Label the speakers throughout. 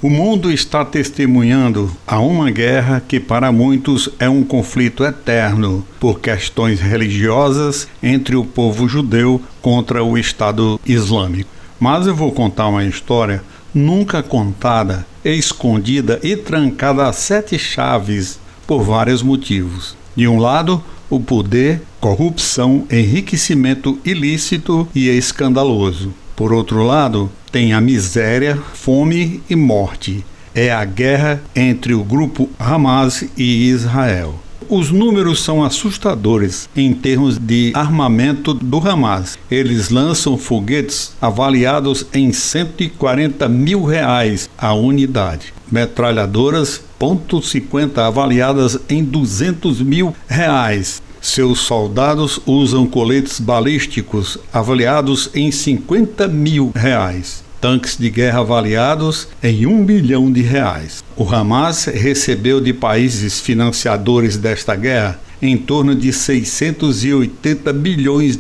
Speaker 1: O mundo está testemunhando a uma guerra que para muitos é um conflito eterno por questões religiosas entre o povo judeu contra o Estado Islâmico. Mas eu vou contar uma história nunca contada, escondida e trancada a 7 chaves por vários motivos. De um lado, o poder, corrupção, enriquecimento ilícito e escandaloso. Por outro lado, tem a miséria, fome e morte. É a guerra entre o grupo Hamas e Israel. Os números são assustadores em termos de armamento do Hamas. Eles lançam foguetes avaliados em R$140 mil a unidade. Metralhadoras .50 avaliadas em R$200 mil. Seus soldados usam coletes balísticos avaliados em R$50 mil. Tanques de guerra avaliados em R$1 bilhão. O Hamas recebeu de países financiadores desta guerra em torno de R$680 bilhões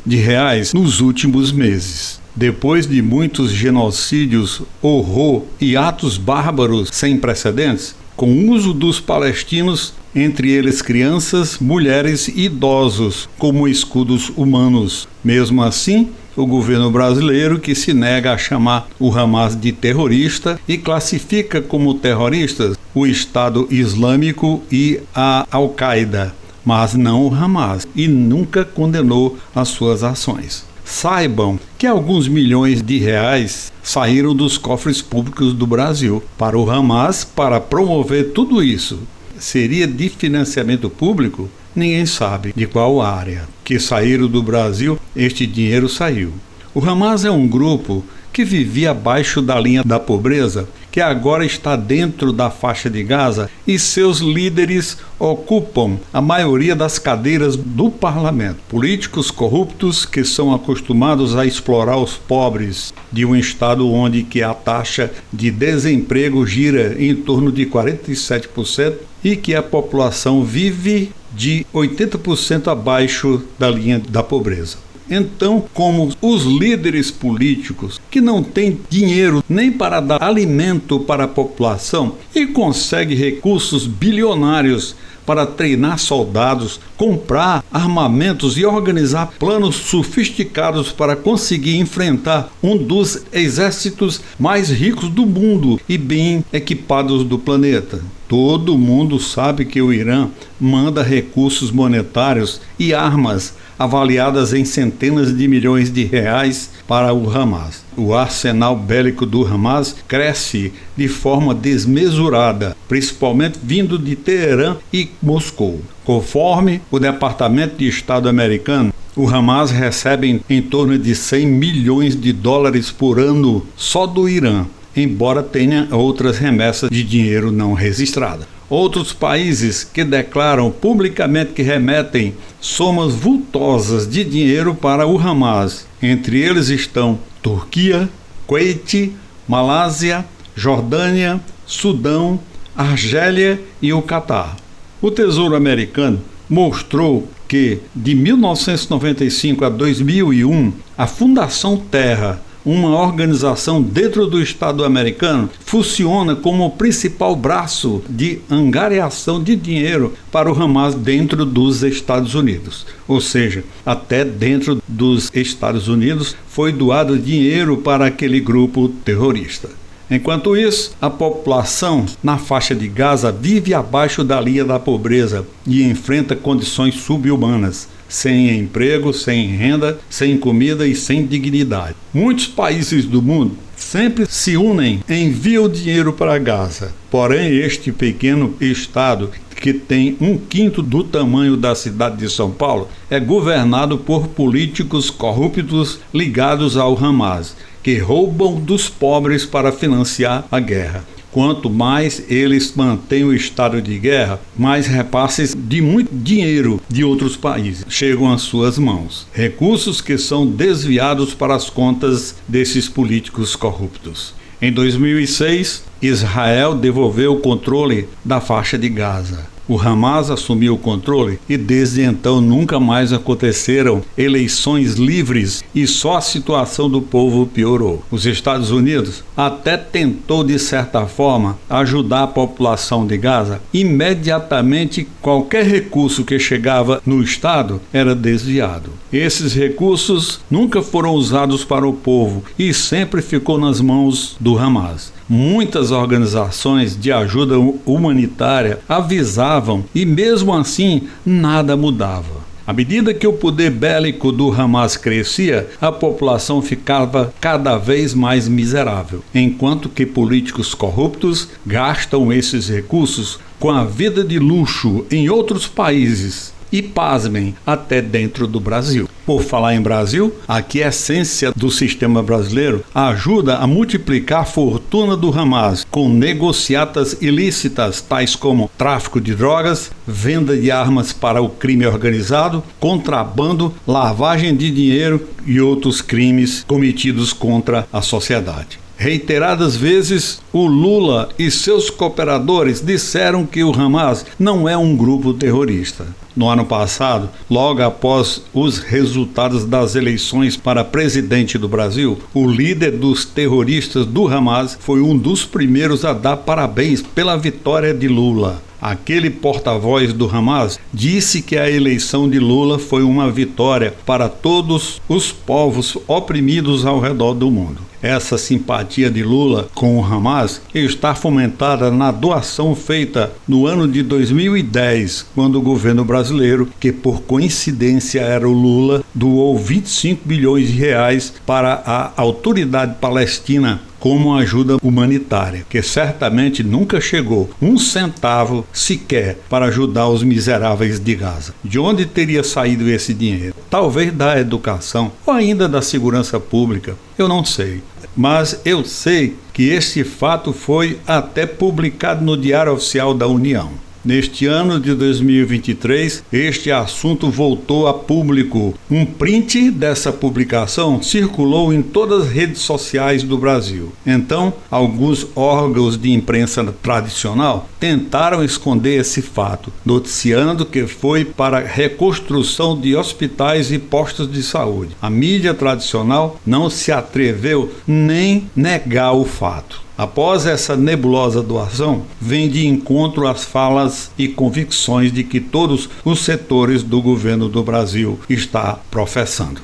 Speaker 1: nos últimos meses. Depois de muitos genocídios, horror e atos bárbaros sem precedentes, com o uso dos palestinos, entre eles crianças, mulheres e idosos, como escudos humanos. Mesmo assim, o governo brasileiro, que se nega a chamar o Hamas de terrorista e classifica como terroristas o Estado Islâmico e a Al-Qaeda, mas não o Hamas, e nunca condenou as suas ações. Saibam que alguns milhões de reais saíram dos cofres públicos do Brasil para o Hamas para promover tudo isso. Seria de financiamento público? Ninguém sabe de qual área. Que saíram do Brasil, este dinheiro saiu. O Hamas é um grupo que vivia abaixo da linha da pobreza, que agora está dentro da faixa de Gaza e seus líderes ocupam a maioria das cadeiras do parlamento. Políticos corruptos que são acostumados a explorar os pobres de um estado onde que a taxa de desemprego gira em torno de 47% e que a população vive de 80% abaixo da linha da pobreza. Então, como os líderes políticos que não têm dinheiro nem para dar alimento para a população e conseguem recursos bilionários para treinar soldados, comprar armamentos e organizar planos sofisticados para conseguir enfrentar um dos exércitos mais ricos do mundo e bem equipados do planeta. Todo mundo sabe que o Irã manda recursos monetários e armas avaliadas em centenas de milhões de reais para o Hamas. O arsenal bélico do Hamas cresce de forma desmesurada, principalmente vindo de Teherã e Moscou. Conforme o Departamento de Estado americano, o Hamas recebe em torno de 100 milhões de dólares por ano só do Irã, embora tenha outras remessas de dinheiro não registradas. Outros países que declaram publicamente que remetem somas vultosas de dinheiro para o Hamas. Entre eles estão Turquia, Kuwait, Malásia, Jordânia, Sudão, Argélia e o Catar. O Tesouro americano mostrou que de 1995 a 2001, a Fundação Terra, uma organização dentro do Estado americano, funciona como o principal braço de angariação de dinheiro para o Hamas dentro dos Estados Unidos. Ou seja, até dentro dos Estados Unidos foi doado dinheiro para aquele grupo terrorista. Enquanto isso, a população na faixa de Gaza vive abaixo da linha da pobreza e enfrenta condições subhumanas, sem emprego, sem renda, sem comida e sem dignidade. Muitos países do mundo sempre se unem e enviam dinheiro para Gaza. Porém, este pequeno estado, que tem 1/5 do tamanho da cidade de São Paulo, é governado por políticos corruptos ligados ao Hamas, que roubam dos pobres para financiar a guerra. Quanto mais eles mantêm o estado de guerra, mais repasses de muito dinheiro de outros países chegam às suas mãos. Recursos que são desviados para as contas desses políticos corruptos. Em 2006, Israel devolveu o controle da faixa de Gaza. o Hamas assumiu o controle e desde então nunca mais aconteceram eleições livres e só a situação do povo piorou. Os Estados Unidos até tentou de certa forma ajudar a população de Gaza. Imediatamente qualquer recurso que chegava no estado era desviado. Esses recursos nunca foram usados para o povo e sempre ficou nas mãos do Hamas. Muitas organizações de ajuda humanitária avisavam e mesmo assim nada mudava. À medida que o poder bélico do Hamas crescia, a população ficava cada vez mais miserável, enquanto que políticos corruptos gastam esses recursos com a vida de luxo em outros países. E pasmem, até dentro do Brasil. Por falar em Brasil, aqui a essência do sistema brasileiro ajuda a multiplicar a fortuna do Hamas com negociatas ilícitas, tais como tráfico de drogas, venda de armas para o crime organizado, contrabando, lavagem de dinheiro e outros crimes cometidos contra a sociedade. Reiteradas vezes, o Lula e seus cooperadores disseram que o Hamas não é um grupo terrorista. No ano passado, logo após os resultados das eleições para presidente do Brasil, o líder dos terroristas do Hamas foi um dos primeiros a dar parabéns pela vitória de Lula. Aquele porta-voz do Hamas disse que a eleição de Lula foi uma vitória para todos os povos oprimidos ao redor do mundo. Essa simpatia de Lula com o Hamas está fomentada na doação feita no ano de 2010, quando o governo brasileiro, que por coincidência era o Lula, doou 25 bilhões de reais para a autoridade palestina como ajuda humanitária, que certamente nunca chegou um centavo sequer para ajudar os miseráveis de Gaza. De onde teria saído esse dinheiro? Talvez da educação ou ainda da segurança pública, eu não sei. Mas eu sei que esse fato foi até publicado no Diário Oficial da União. Neste ano de 2023, este assunto voltou a público. Um print dessa publicação circulou em todas as redes sociais do Brasil. Então, alguns órgãos de imprensa tradicional tentaram esconder esse fato, noticiando que foi para a reconstrução de hospitais e postos de saúde. A mídia tradicional não se atreveu nem negar o fato. Após essa nebulosa doação, vem de encontro às falas e convicções de que todos os setores do governo do Brasil está professando.